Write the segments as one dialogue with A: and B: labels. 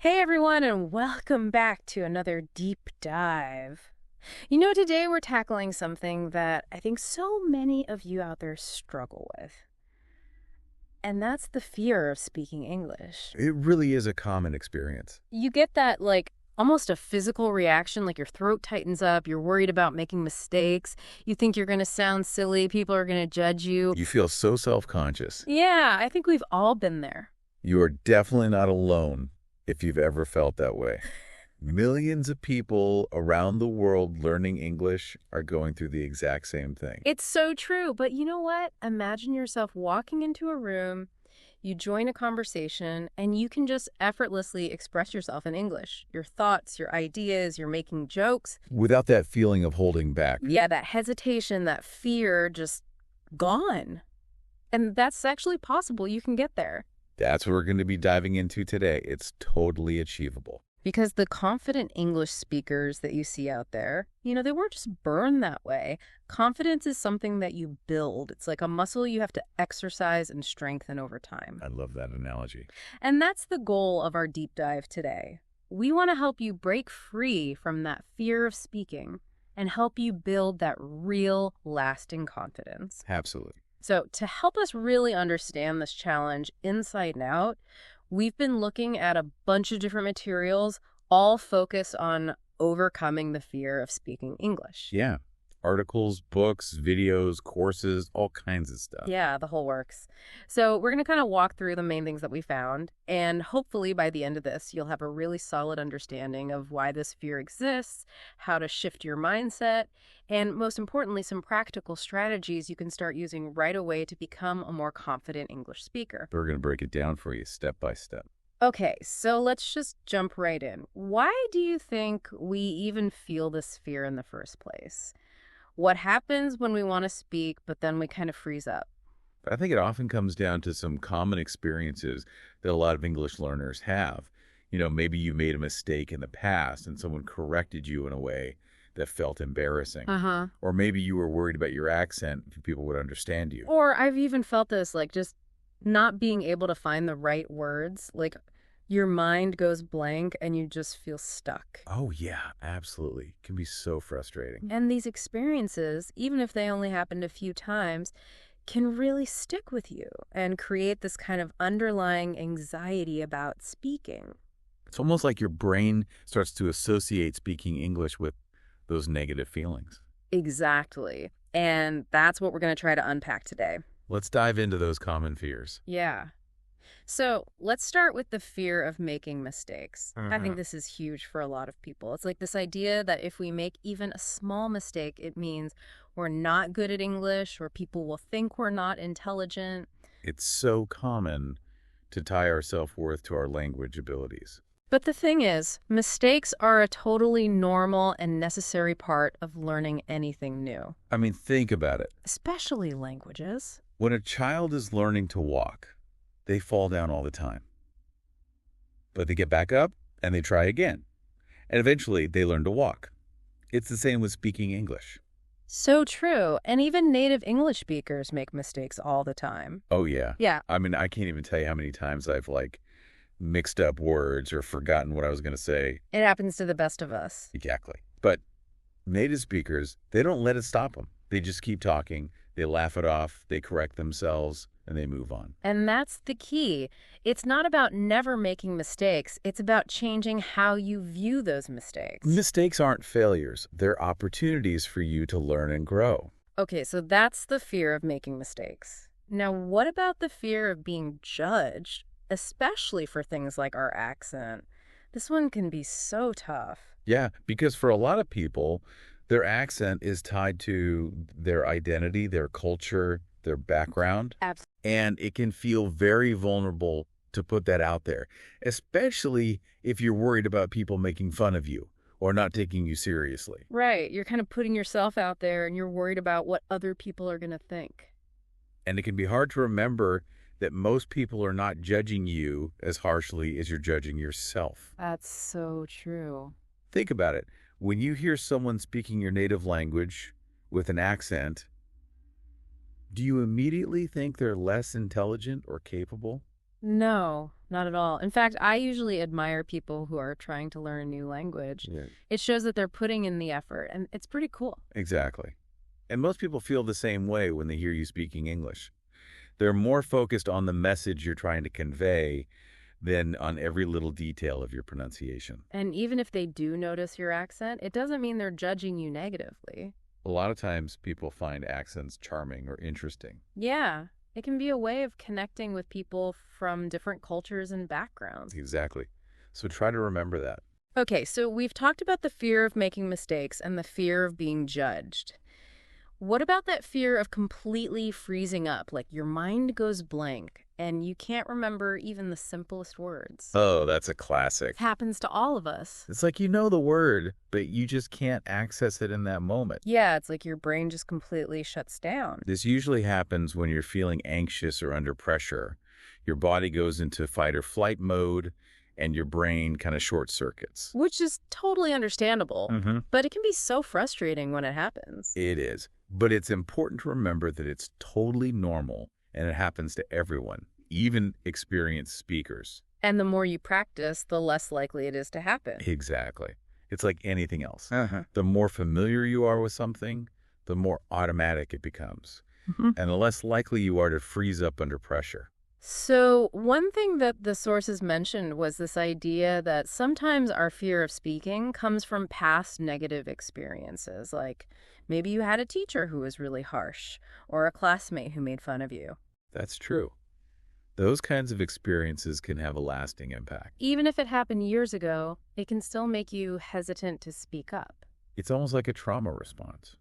A: Hey everyone, and welcome back to another deep dive. Today we're tackling something that I think so many of you out there struggle with, and that's the fear of speaking English.
B: It really is a common experience.
A: You get that, almost a physical reaction, like your throat tightens up, you're worried about making mistakes, you think you're going to sound silly, people are going to judge you.
B: You feel so self-conscious.
A: Yeah, I think we've all been there.
B: You are definitely not alone if you've ever felt that way. Millions of people around the world learning English are going through the exact same thing.
A: It's so true, but you know what? Imagine yourself walking into a room, you join a conversation, and you can just effortlessly express yourself in English. Your thoughts, your ideas, you're making jokes.
B: Without that feeling of holding back.
A: Yeah, that hesitation, that fear, just gone. And that's actually possible. You can get there.
B: That's what we're going to be diving into today. It's totally achievable.
A: Because the confident English speakers that you see out there, they weren't just born that way. Confidence is something that you build. It's like a muscle you have to exercise and strengthen over time.
B: I love that analogy.
A: And that's the goal of our deep dive today. We want to help you break free from that fear of speaking and help you build that real, lasting confidence.
B: Absolutely.
A: So to help us really understand this challenge inside and out, we've been looking at a bunch of different materials, all focused on overcoming the fear of speaking English.
B: Yeah. Articles, books, videos, courses, all kinds of stuff.
A: Yeah, the whole works. So we're going to kind of walk through the main things that we found, and hopefully by the end of this, you'll have a really solid understanding of why this fear exists, how to shift your mindset, and most importantly, some practical strategies you can start using right away to become a more confident English speaker.
B: We're going to break it down for you step by step.
A: Okay, so let's just jump right in. Why do you think we even feel this fear in the first place? What happens when we want to speak, but then we kind of freeze up?
B: I think it often comes down to some common experiences that a lot of English learners have. Maybe you made a mistake in the past and someone corrected you in a way that felt embarrassing. Or maybe you were worried about your accent, if people would understand you.
A: Or I've even felt this, just not being able to find the right words. Your mind goes blank and you just feel stuck.
B: Oh, yeah, absolutely. It can be so frustrating.
A: And these experiences, even if they only happened a few times, can really stick with you and create this kind of underlying anxiety about speaking.
B: It's almost like your brain starts to associate speaking English with those negative feelings.
A: Exactly. And that's what we're going to try to unpack today.
B: Let's dive into those common fears.
A: Yeah. So let's start with the fear of making mistakes. I think this is huge for a lot of people. It's like this idea that if we make even a small mistake, it means we're not good at English or people will think we're not intelligent.
B: It's so common to tie our self-worth to our language abilities.
A: But the thing is, mistakes are a totally normal and necessary part of learning anything new.
B: I mean, think about it.
A: Especially languages.
B: When a child is learning to walk, they fall down all the time. But they get back up and they try again. And eventually they learn to walk. It's the same with speaking English.
A: So true. And even native English speakers make mistakes all the time.
B: Oh, yeah.
A: Yeah.
B: I mean, I can't even tell you how many times I've mixed up words or forgotten what I was going to say.
A: It happens to the best of us.
B: Exactly. But native speakers, they don't let it stop them. They just keep talking. They laugh it off. They correct themselves. And they move on.
A: And that's the key. It's not about never making mistakes. It's about changing how you view those mistakes.
B: Mistakes aren't failures. They're opportunities for you to learn and grow.
A: Okay, so that's the fear of making mistakes. Now, what about the fear of being judged, especially for things like our accent? This one can be so tough.
B: Yeah, because for a lot of people, their accent is tied to their identity, their culture, their background.
A: Absolutely.
B: And it can feel very vulnerable to put that out there, especially if you're worried about people making fun of you or not taking you seriously.
A: Right. You're kind of putting yourself out there and you're worried about what other people are going to think.
B: And it can be hard to remember that most people are not judging you as harshly as you're judging yourself.
A: That's so true.
B: Think about it. When you hear someone speaking your native language with an accent, do you immediately think they're less intelligent or capable?
A: No, not at all. In fact, I usually admire people who are trying to learn a new language.
B: Yeah.
A: It shows that they're putting in the effort, and it's pretty cool.
B: Exactly. And most people feel the same way when they hear you speaking English. They're more focused on the message you're trying to convey than on every little detail of your pronunciation.
A: And even if they do notice your accent, it doesn't mean they're judging you negatively.
B: A lot of times people find accents charming or interesting.
A: Yeah, it can be a way of connecting with people from different cultures and backgrounds.
B: Exactly. So try to remember that.
A: Okay, so we've talked about the fear of making mistakes and the fear of being judged. What about that fear of completely freezing up? Like your mind goes blank and you can't remember even the simplest words.
B: Oh, that's a classic.
A: It happens to all of us.
B: It's like you know the word, but you just can't access it in that moment.
A: Yeah, it's like your brain just completely shuts down.
B: This usually happens when you're feeling anxious or under pressure. Your body goes into fight or flight mode, and your brain kind of short circuits.
A: Which is totally understandable, but it can be so frustrating when it happens.
B: It is. But it's important to remember that it's totally normal, and it happens to everyone, even experienced speakers.
A: And the more you practice, the less likely it is to happen.
B: Exactly. It's like anything else. The more familiar you are with something, the more automatic it becomes, and the less likely you are to freeze up under pressure.
A: So one thing that the sources mentioned was this idea that sometimes our fear of speaking comes from past negative experiences, like maybe you had a teacher who was really harsh or a classmate who made fun of you.
B: That's true. Those kinds of experiences can have a lasting impact.
A: Even if it happened years ago, it can still make you hesitant to speak up.
B: It's almost like a trauma response.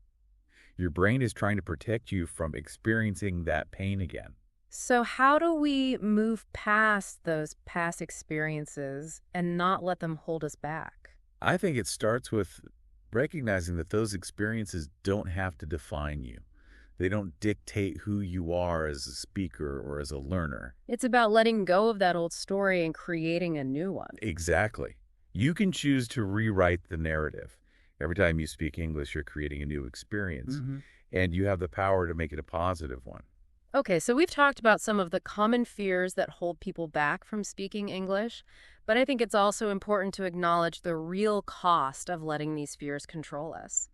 B: Your brain is trying to protect you from experiencing that pain again.
A: So how do we move past those past experiences and not let them hold us back?
B: I think it starts with recognizing that those experiences don't have to define you. They don't dictate who you are as a speaker or as a learner.
A: It's about letting go of that old story and creating a new one.
B: Exactly. You can choose to rewrite the narrative. Every time you speak English, you're creating a new experience, and you have the power to make it a positive one.
A: Okay, so we've talked about some of the common fears that hold people back from speaking English, but I think it's also important to acknowledge the real cost of letting these fears control us.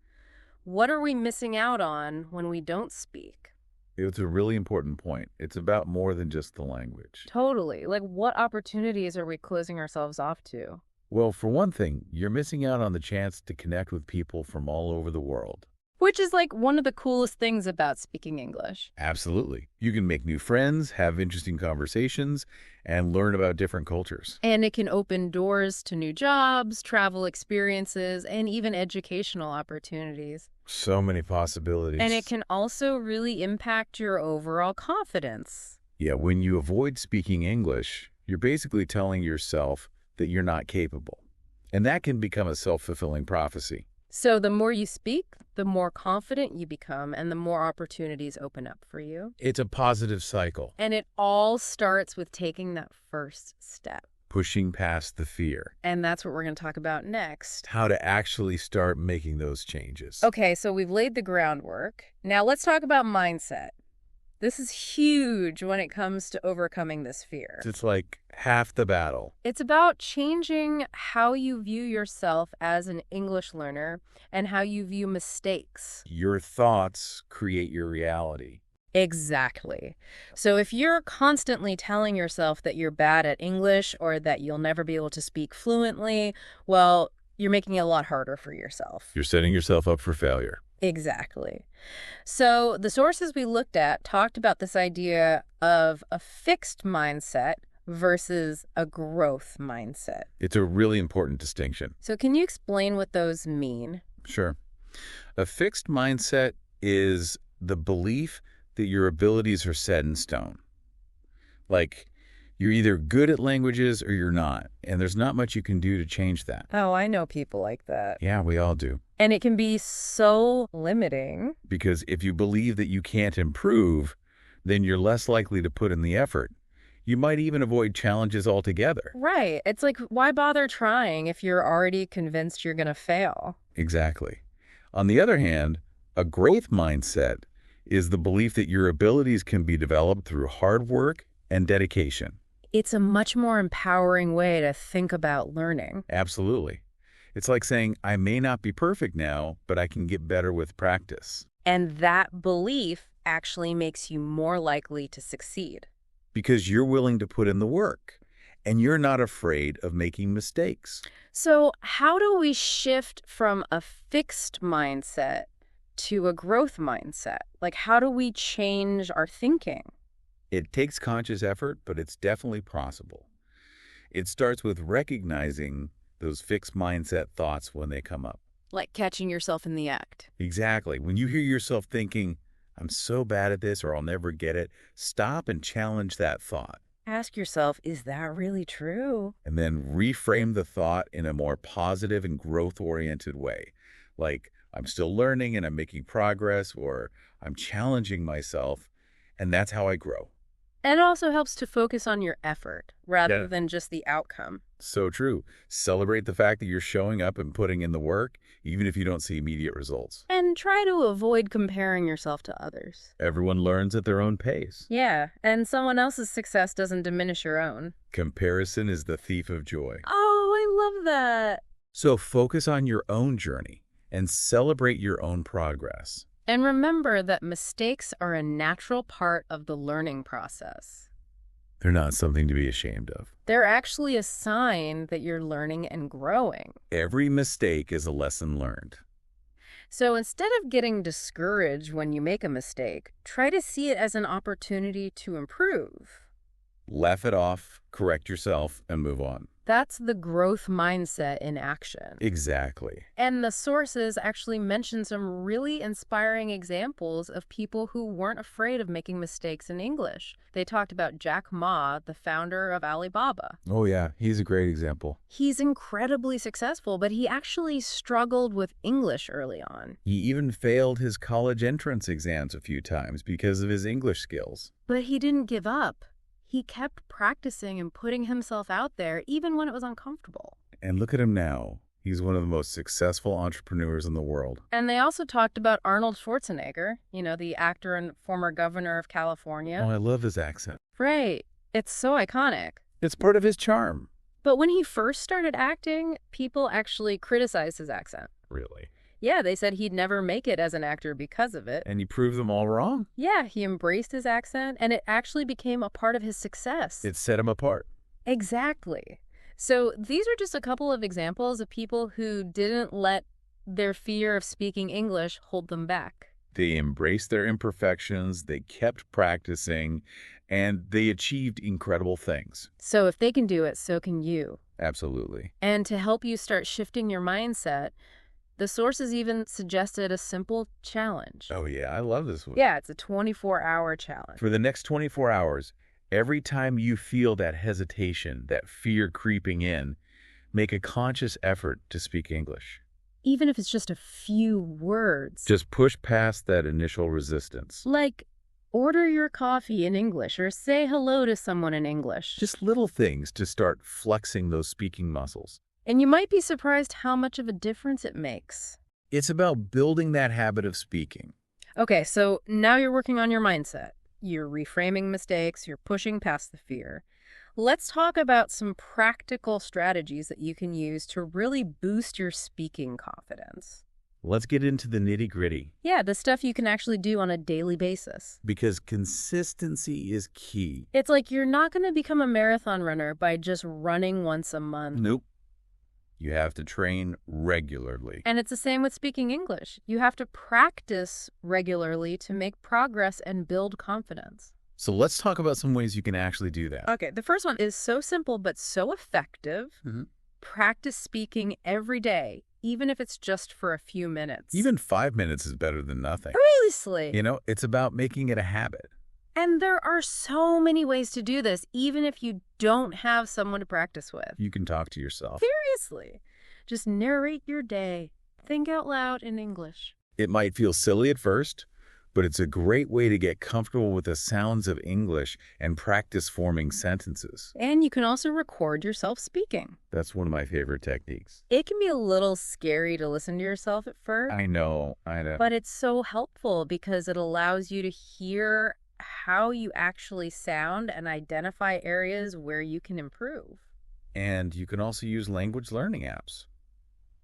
A: What are we missing out on when we don't speak?
B: It's a really important point. It's about more than just the language.
A: Totally. Like, what opportunities are we closing ourselves off to?
B: Well, for one thing, you're missing out on the chance to connect with people from all over the world.
A: Which is like one of the coolest things about speaking English.
B: Absolutely. You can make new friends, have interesting conversations, and learn about different cultures.
A: And it can open doors to new jobs, travel experiences, and even educational opportunities.
B: So many possibilities.
A: And it can also really impact your overall confidence.
B: Yeah, when you avoid speaking English, you're basically telling yourself that you're not capable. And that can become a self-fulfilling prophecy.
A: So the more you speak, the more confident you become and the more opportunities open up for you.
B: It's a positive cycle.
A: And it all starts with taking that first step.
B: Pushing past the fear.
A: And that's what we're going to talk about next.
B: How to actually start making those changes.
A: Okay, so we've laid the groundwork. Now let's talk about mindset. This is huge when it comes to overcoming this fear.
B: It's like half the battle.
A: It's about changing how you view yourself as an English learner and how you view mistakes.
B: Your thoughts create your reality.
A: Exactly. So if you're constantly telling yourself that you're bad at English or that you'll never be able to speak fluently, well, you're making it a lot harder for yourself.
B: You're setting yourself up for failure.
A: Exactly. So the sources we looked at talked about this idea of a fixed mindset versus a growth mindset.
B: It's a really important distinction.
A: So can you explain what those mean?
B: Sure. A fixed mindset is the belief that your abilities are set in stone. Like, you're either good at languages or you're not, and there's not much you can do to change that.
A: Oh, I know people like that.
B: Yeah, we all do.
A: And it can be so limiting.
B: Because if you believe that you can't improve, then you're less likely to put in the effort. You might even avoid challenges altogether.
A: Right. It's like, why bother trying if you're already convinced you're going to fail?
B: Exactly. On the other hand, a growth mindset is the belief that your abilities can be developed through hard work and dedication.
A: It's a much more empowering way to think about learning.
B: Absolutely. It's like saying, I may not be perfect now, but I can get better with practice.
A: And that belief actually makes you more likely to succeed.
B: Because you're willing to put in the work, and you're not afraid of making mistakes.
A: So how do we shift from a fixed mindset to a growth mindset? Like, how do we change our thinking?
B: It takes conscious effort, but it's definitely possible. It starts with recognizing those fixed mindset thoughts when they come up.
A: Like catching yourself in the act.
B: Exactly. When you hear yourself thinking, I'm so bad at this or I'll never get it, stop and challenge that thought.
A: Ask yourself, is that really true?
B: And then reframe the thought in a more positive and growth-oriented way. Like, I'm still learning and I'm making progress, or I'm challenging myself, and that's how I grow.
A: And it also helps to focus on your effort rather
B: Yeah.
A: than just the outcome.
B: So true. Celebrate the fact that you're showing up and putting in the work, even if you don't see immediate results.
A: And try to avoid comparing yourself to others.
B: Everyone learns at their own pace.
A: Yeah, and someone else's success doesn't diminish your own.
B: Comparison is the thief of joy.
A: Oh, I love that.
B: So focus on your own journey and celebrate your own progress.
A: And remember that mistakes are a natural part of the learning process.
B: They're not something to be ashamed of.
A: They're actually a sign that you're learning and growing.
B: Every mistake is a lesson learned.
A: So instead of getting discouraged when you make a mistake, try to see it as an opportunity to improve.
B: Laugh it off, correct yourself, and move on.
A: That's the growth mindset in action.
B: Exactly.
A: And the sources actually mention some really inspiring examples of people who weren't afraid of making mistakes in English. They talked about Jack Ma, the founder of Alibaba.
B: Oh yeah, he's a great example.
A: He's incredibly successful, but he actually struggled with English early on.
B: He even failed his college entrance exams a few times because of his English skills.
A: But he didn't give up. He kept practicing and putting himself out there even when it was uncomfortable.
B: And look at him now. He's one of the most successful entrepreneurs in the world.
A: And they also talked about Arnold Schwarzenegger, the actor and former governor of California.
B: Oh, I love his accent.
A: Right. It's so iconic.
B: It's part of his charm.
A: But when he first started acting, people actually criticized his accent.
B: Really?
A: Yeah, they said he'd never make it as an actor because of it.
B: And he proved them all wrong?
A: Yeah, he embraced his accent, and it actually became a part of his success.
B: It set him apart.
A: Exactly. So these are just a couple of examples of people who didn't let their fear of speaking English hold them back.
B: They embraced their imperfections, they kept practicing, and they achieved incredible things.
A: So if they can do it, so can you.
B: Absolutely.
A: And to help you start shifting your mindset, the sources even suggested a simple challenge.
B: Oh yeah, I love this one.
A: Yeah, it's a 24-hour challenge.
B: For the next 24 hours, every time you feel that hesitation, that fear creeping in, make a conscious effort to speak English.
A: Even if it's just a few words.
B: Just push past that initial resistance.
A: Like, order your coffee in English or say hello to someone in English.
B: Just little things to start flexing those speaking muscles.
A: And you might be surprised how much of a difference it makes.
B: It's about building that habit of speaking.
A: Okay, so now you're working on your mindset. You're reframing mistakes, you're pushing past the fear. Let's talk about some practical strategies that you can use to really boost your speaking confidence.
B: Let's get into the nitty-gritty.
A: Yeah, the stuff you can actually do on a daily basis.
B: Because consistency is key.
A: It's like you're not going to become a marathon runner by just running once a month.
B: Nope. You have to train regularly.
A: And it's the same with speaking English. You have to practice regularly to make progress and build confidence.
B: So let's talk about some ways you can actually do that.
A: Okay, the first one is so simple but so effective. Practice speaking every day, even if it's just for a few minutes.
B: Even 5 minutes is better than nothing.
A: Seriously.
B: You know, it's about making it a habit.
A: And there are so many ways to do this, even if you don't have someone to practice with.
B: You can talk to yourself.
A: Seriously. Just narrate your day. Think out loud in English.
B: It might feel silly at first, but it's a great way to get comfortable with the sounds of English and practice forming sentences.
A: And you can also record yourself speaking.
B: That's one of my favorite techniques.
A: It can be a little scary to listen to yourself at first.
B: I know.
A: But it's so helpful because it allows you to hear how you actually sound and identify areas where you can improve.
B: And you can also use language learning apps.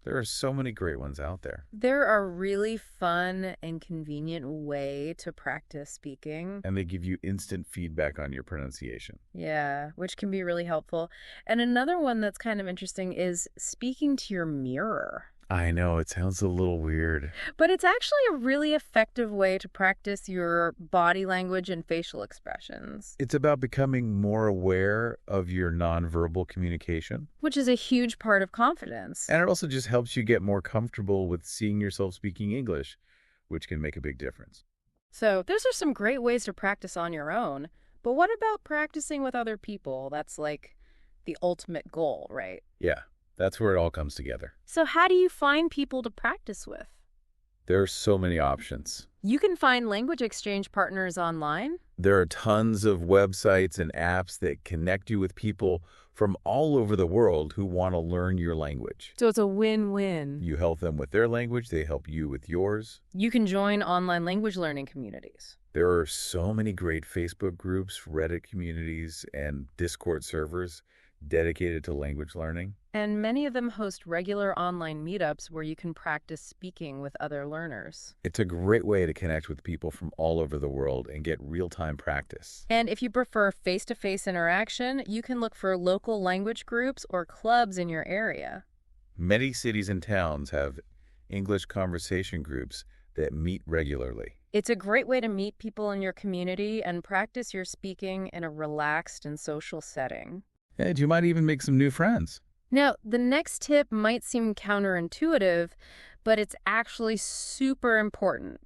B: There are so many great ones out there.
A: They're a really fun and convenient way to practice speaking.
B: And they give you instant feedback on your pronunciation.
A: Yeah, which can be really helpful. And another one that's kind of interesting is speaking to your mirror.
B: I know, it sounds a little weird.
A: But it's actually a really effective way to practice your body language and facial expressions,
B: It's about becoming more aware of your nonverbal communication.
A: which is a huge part of confidence.
B: And it also just helps you get more comfortable with seeing yourself speaking English, which can make a big difference.
A: So, those are some great ways to practice on your own. But what about practicing with other people? That's like the ultimate goal, right?
B: Yeah, that's where it all comes together.
A: So, how do you find people to practice with?
B: There are so many options.
A: You can find language exchange partners online.
B: There are tons of websites and apps that connect you with people from all over the world who want to learn your language.
A: So, it's a win-win.
B: You help them with their language, they help you with yours.
A: You can join online language learning communities.
B: There are so many great Facebook groups, Reddit communities, and Discord servers dedicated to language learning.
A: And many of them host regular online meetups where you can practice speaking with other learners.
B: It's a great way to connect with people from all over the world and get real-time practice.
A: And if you prefer face-to-face interaction, you can look for local language groups or clubs in your area.
B: Many cities and towns have English conversation groups that meet regularly.
A: It's a great way to meet people in your community and practice your speaking in a relaxed and social setting.
B: And you might even make some new friends.
A: Now, the next tip might seem counterintuitive, but it's actually super important.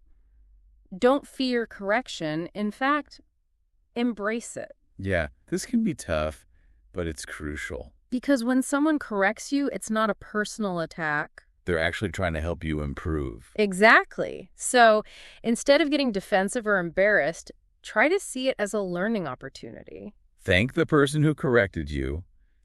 A: Don't fear correction. In fact, embrace it.
B: Yeah, this can be tough, but it's crucial.
A: Because when someone corrects you, it's not a personal attack.
B: They're actually trying to help you improve.
A: Exactly. So instead of getting defensive or embarrassed, try to see it as a learning opportunity.
B: Thank the person who corrected you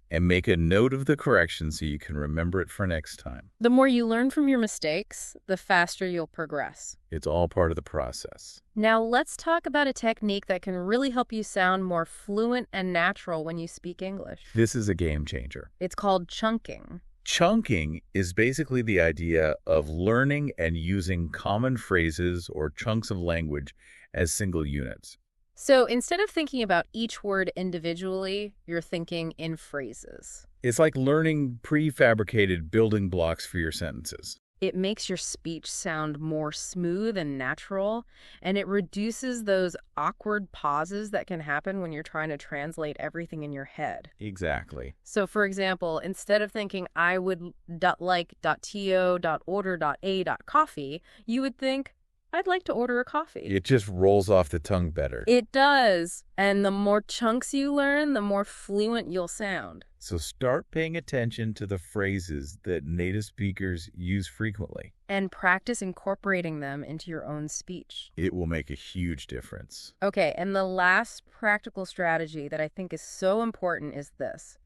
B: and make a note of the correction so you can remember it for next time.
A: The more you learn from your mistakes, the faster you'll progress.
B: It's all part of the process.
A: Now let's talk about a technique that can really help you sound more fluent and natural when you speak English.
B: This is a game changer.
A: It's called chunking.
B: Chunking is basically the idea of learning and using common phrases or chunks of language as single units.
A: So instead of thinking about each word individually, you're thinking in phrases.
B: It's like learning prefabricated building blocks for your sentences.
A: It makes your speech sound more smooth and natural, and it reduces those awkward pauses that can happen when you're trying to translate everything in your head.
B: Exactly.
A: So, for example, instead of thinking, I would .like.to.order.a.coffee, you would think, I'd like to order a coffee.
B: It just rolls off the tongue better.
A: It does. And the more chunks you learn, the more fluent you'll sound.
B: So start paying attention to the phrases that native speakers use frequently.
A: And practice incorporating them into your own speech.
B: It will make a huge difference.
A: Okay, and the last practical strategy that I think is so important is this.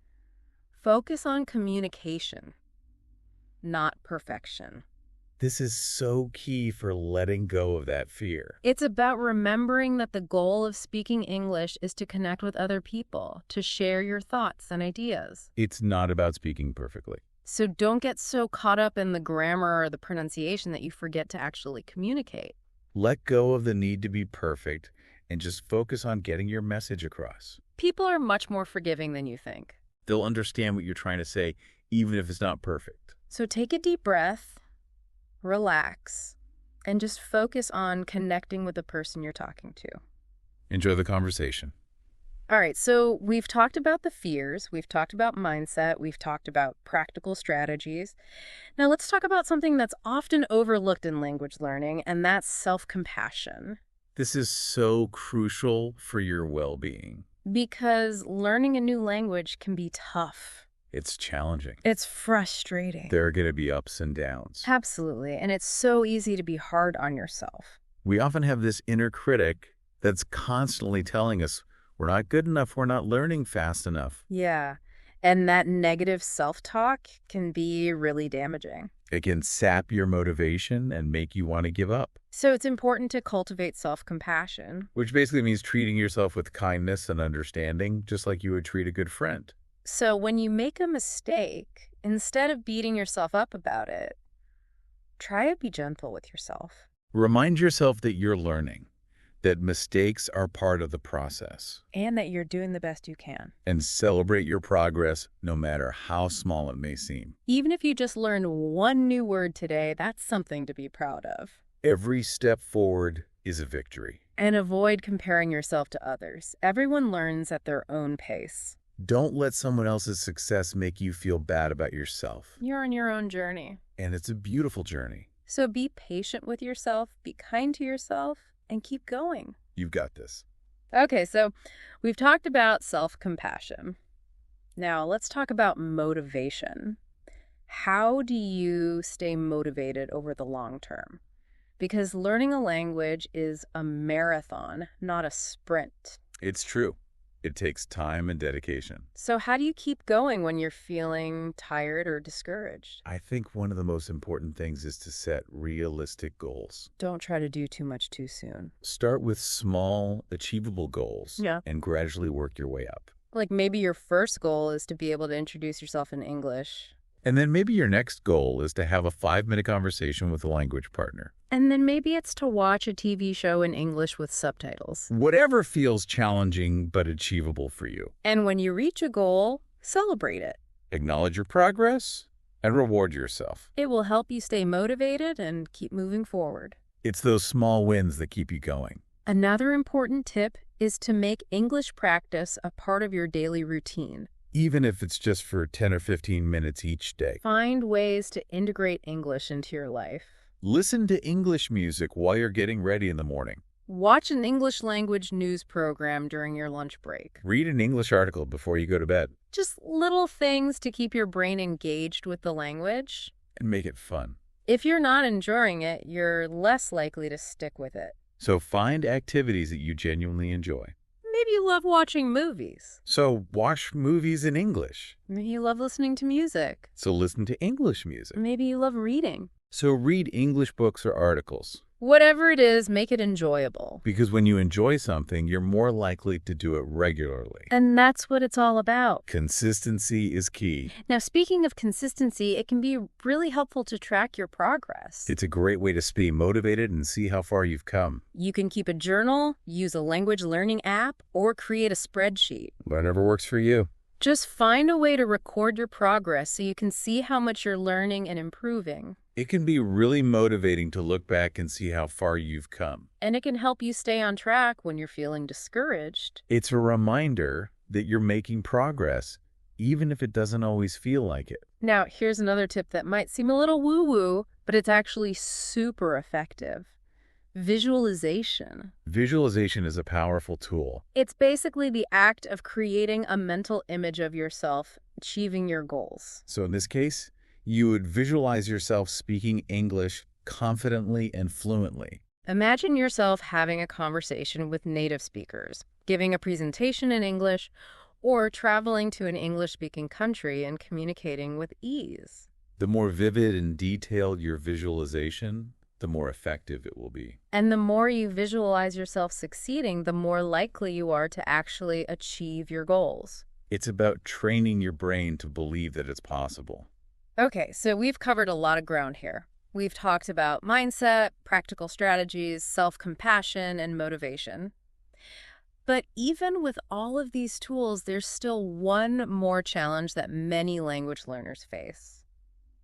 A: Focus on communication, not perfection.
B: This is so key for letting go of that fear.
A: It's about remembering that the goal of speaking English is to connect with other people, to share your thoughts and ideas.
B: It's not about speaking perfectly.
A: So don't get so caught up in the grammar or the pronunciation that you forget to actually communicate.
B: Let go of the need to be perfect and just focus on getting your message across.
A: People are much more forgiving than you think.
B: They'll understand what you're trying to say, even if it's not perfect.
A: So take a deep breath. Relax, and just focus on connecting with the person you're talking to.
B: Enjoy the conversation.
A: All right, so we've talked about the fears, we've talked about mindset, we've talked about practical strategies. Now let's talk about something that's often overlooked in language learning, and that's self-compassion.
B: This is so crucial for your well-being.
A: Because learning a new language can be tough.
B: It's challenging.
A: It's frustrating.
B: There are going to be ups and downs.
A: Absolutely, and it's so easy to be hard on yourself.
B: We often have this inner critic that's constantly telling us we're not good enough, we're not learning fast enough.
A: Yeah, And that negative self-talk can be really damaging.
B: It can sap your motivation and make you want to give up,
A: So it's important to cultivate self-compassion.
B: which basically means treating yourself with kindness and understanding, just like you would treat a good friend.
A: So when you make a mistake, instead of beating yourself up about it, try to be gentle with yourself.
B: Remind yourself that you're learning, that mistakes are part of the process,
A: And that you're doing the best you can.
B: and celebrate your progress no matter how small it may seem.
A: Even if you just learned one new word today, that's something to be proud of.
B: Every step forward is a victory.
A: And avoid comparing yourself to others. Everyone learns at their own pace.
B: Don't let someone else's success make you feel bad about yourself.
A: You're on your own journey.
B: And it's a beautiful journey.
A: So be patient with yourself, be kind to yourself, and keep going.
B: You've got this.
A: Okay, so we've talked about self-compassion. Now let's talk about motivation. How do you stay motivated over the long term? Because learning a language is a marathon, not a sprint.
B: It's true. It takes time and dedication.
A: So how do you keep going when you're feeling tired or discouraged?
B: I think one of the most important things is to set realistic goals.
A: Don't try to do too much too soon.
B: Start with small, achievable goals and gradually work your way up.
A: Like maybe your first goal is to be able to introduce yourself in English.
B: And then maybe your next goal is to have a 5-minute conversation with a language partner.
A: And then maybe it's to watch a TV show in English with subtitles.
B: Whatever feels challenging but achievable for you.
A: And when you reach a goal, celebrate it.
B: Acknowledge your progress and reward yourself.
A: It will help you stay motivated and keep moving forward.
B: It's those small wins that keep you going.
A: Another important tip is to make English practice a part of your daily routine.
B: Even if it's just for 10 or 15 minutes each day.
A: Find ways to integrate English into your life.
B: Listen to English music while you're getting ready in the morning.
A: Watch an English language news program during your lunch break.
B: Read an English article before you go to bed.
A: Just little things to keep your brain engaged with the language.
B: And make it fun.
A: If you're not enjoying it, you're less likely to stick with it.
B: So find activities that you genuinely enjoy.
A: Maybe you love watching movies.
B: So watch movies in English.
A: Maybe you love listening to music.
B: So listen to English music.
A: Maybe you love reading.
B: So read English books or articles.
A: Whatever it is, make it enjoyable.
B: Because when you enjoy something, you're more likely to do it regularly.
A: And that's what it's all about.
B: Consistency is key.
A: Now, speaking of consistency, it can be really helpful to track your progress.
B: It's a great way to stay motivated and see how far you've come.
A: You can keep a journal, use a language learning app, or create a spreadsheet.
B: Whatever works for you.
A: Just find a way to record your progress so you can see how much you're learning and improving.
B: It can be really motivating to look back and see how far you've come.
A: And it can help you stay on track when you're feeling discouraged.
B: It's a reminder that you're making progress, even if it doesn't always feel like it.
A: Now, here's another tip that might seem a little woo-woo, but it's actually super effective. Visualization.
B: Visualization is a powerful tool.
A: It's basically the act of creating a mental image of yourself achieving your goals.
B: So in this case, you would visualize yourself speaking English confidently and fluently.
A: Imagine yourself having a conversation with native speakers, giving a presentation in English, or traveling to an English-speaking country and communicating with ease.
B: The more vivid and detailed your visualization, the more effective it will be.
A: And the more you visualize yourself succeeding, the more likely you are to actually achieve your goals.
B: It's about training your brain to believe that it's possible.
A: Okay, so we've covered a lot of ground here. We've talked about mindset, practical strategies, self-compassion, and motivation. But even with all of these tools, there's still one more challenge that many language learners face: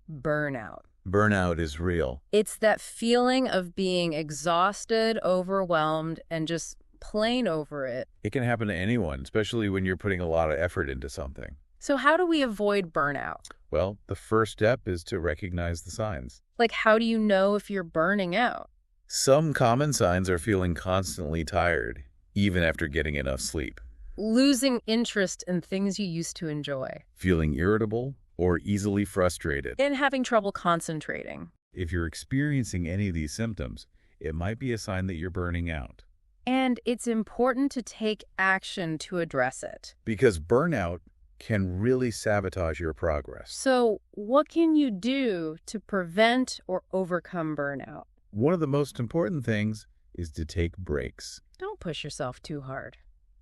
A: burnout.
B: Burnout is real.
A: It's that feeling of being exhausted, overwhelmed, and just plain over it.
B: It can happen to anyone, especially when you're putting a lot of effort into something.
A: So how do we avoid burnout?
B: Well, the first step is to recognize the signs.
A: Like, how do you know if you're burning out?
B: Some common signs are feeling constantly tired, even after getting enough sleep.
A: Losing interest in things you used to enjoy.
B: Feeling irritable or easily frustrated.
A: And having trouble concentrating.
B: If you're experiencing any of these symptoms, it might be a sign that you're burning out.
A: And it's important to take action to address it.
B: Because burnout can really sabotage your progress.
A: So, what can you do to prevent or overcome burnout?
B: One of the most important things is to take breaks.
A: Don't push yourself too hard.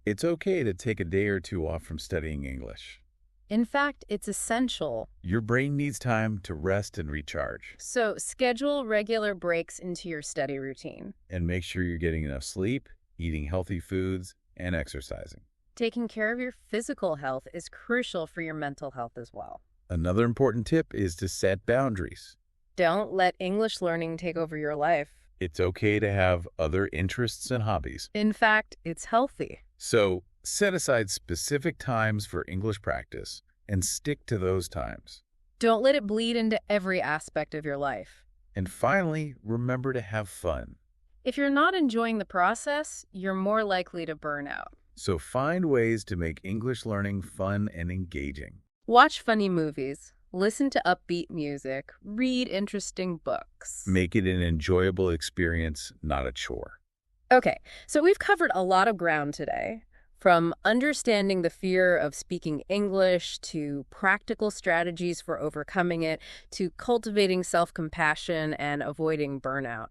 B: It's okay to take a day or two off from studying English.
A: In fact, it's essential.
B: Your brain needs time to rest and recharge.
A: So, schedule regular breaks into your study routine.
B: And make sure you're getting enough sleep, eating healthy foods, and exercising.
A: Taking care of your physical health is crucial for your mental health as well.
B: Another important tip is to set boundaries.
A: Don't let English learning take over your life.
B: It's okay to have other interests and hobbies.
A: In fact, it's healthy.
B: So, set aside specific times for English practice and stick to those times.
A: Don't let it bleed into every aspect of your life.
B: And finally, remember to have fun.
A: If you're not enjoying the process, you're more likely to burn out.
B: So find ways to make English learning fun and engaging.
A: Watch funny movies, listen to upbeat music, read interesting books.
B: Make it an enjoyable experience, not a chore.
A: Okay, so we've covered a lot of ground today. From understanding the fear of speaking English, to practical strategies for overcoming it, to cultivating self-compassion and avoiding burnout.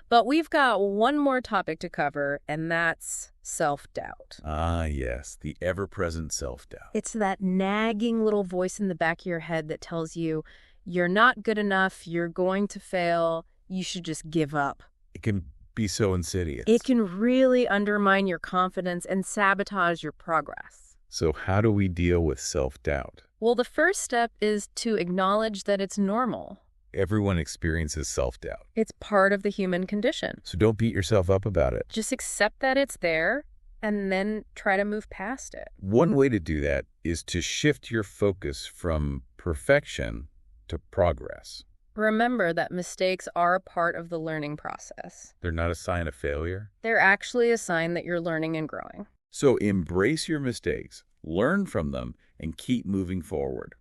A: But we've got one more topic to cover, and that's self-doubt.
B: Ah, yes, the ever-present self-doubt.
A: It's that nagging little voice in the back of your head that tells you, you're not good enough, you're going to fail, you should just give up.
B: It can be so insidious.
A: It can really undermine your confidence and sabotage your progress.
B: So how do we deal with self-doubt?
A: Well, the first step is to acknowledge that it's normal.
B: Everyone experiences self-doubt.
A: It's part of the human condition.
B: So don't beat yourself up about it.
A: Just accept that it's there and then try to move past it.
B: One way to do that is to shift your focus from perfection to progress.
A: Remember that mistakes are a part of the learning process.
B: They're not a sign of failure.
A: They're actually a sign that you're learning and growing.
B: So embrace your mistakes, learn from them, and keep moving forward.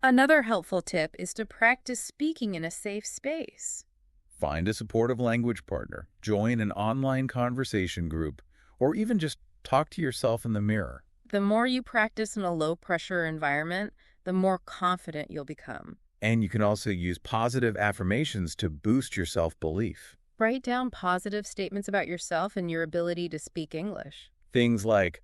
A: Another helpful tip is to practice speaking in a safe space.
B: Find a supportive language partner, join an online conversation group, or even just talk to yourself in the mirror.
A: The more you practice in a low-pressure environment, the more confident you'll become.
B: And you can also use positive affirmations to boost your self-belief.
A: Write down positive statements about yourself and your ability to speak English.
B: Things like,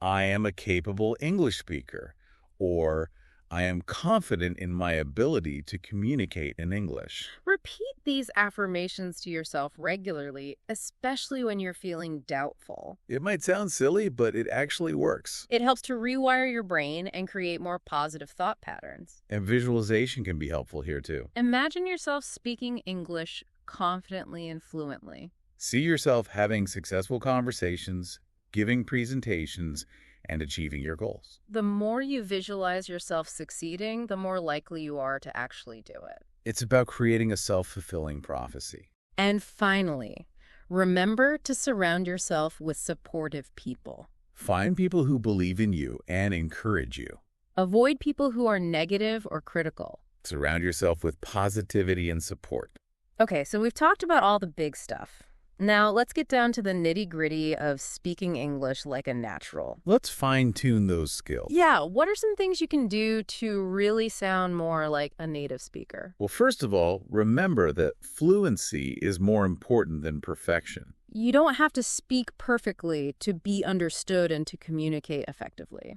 B: I am a capable English speaker, or I am confident in my ability to communicate in English.
A: Repeat these affirmations to yourself regularly, especially when you're feeling doubtful.
B: It might sound silly, but it actually works.
A: It helps to rewire your brain and create more positive thought patterns.
B: And visualization can be helpful here too.
A: Imagine yourself speaking English confidently and fluently.
B: See yourself having successful conversations, giving presentations, and achieving your goals.
A: The more you visualize yourself succeeding, the more likely you are to actually do it.
B: It's about creating a self-fulfilling prophecy.
A: And finally, remember to surround yourself with supportive people.
B: Find people who believe in you and encourage you.
A: Avoid people who are negative or critical.
B: Surround yourself with positivity and support.
A: Okay, so we've talked about all the big stuff. Now, let's get down to the nitty-gritty of speaking English like a natural.
B: Let's fine-tune those skills.
A: Yeah, what are some things you can do to really sound more like a native speaker?
B: Well, first of all, remember that fluency is more important than perfection.
A: You don't have to speak perfectly to be understood and to communicate effectively.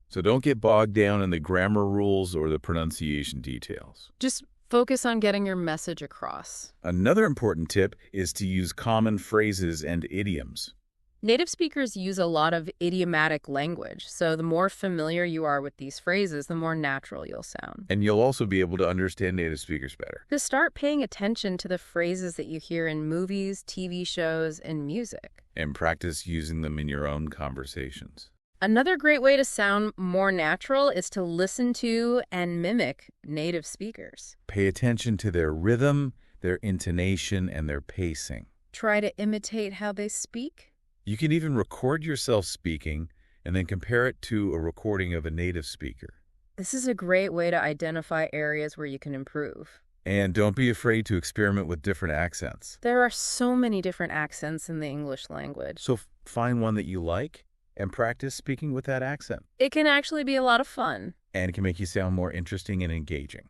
B: So don't get bogged down in the grammar rules or the pronunciation details.
A: Just focus on getting your message across.
B: Another important tip is to use common phrases and idioms.
A: Native speakers use a lot of idiomatic language, so the more familiar you are with these phrases, the more natural you'll sound.
B: And you'll also be able to understand native speakers better.
A: Just start paying attention to the phrases that you hear in movies, TV shows, and music.
B: And practice using them in your own conversations.
A: Another great way to sound more natural is to listen to and mimic native speakers.
B: Pay attention to their rhythm, their intonation, and their pacing.
A: Try to imitate how they speak.
B: You can even record yourself speaking and then compare it to a recording of a native speaker.
A: This is a great way to identify areas where you can improve.
B: And don't be afraid to experiment with different accents.
A: There are so many different accents in the English language.
B: So find one that you like and practice speaking with that accent.
A: It can actually be a lot of fun.
B: and it can make you sound more interesting and engaging.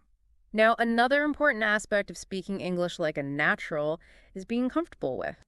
A: Now, another important aspect of speaking English like a natural is being comfortable with.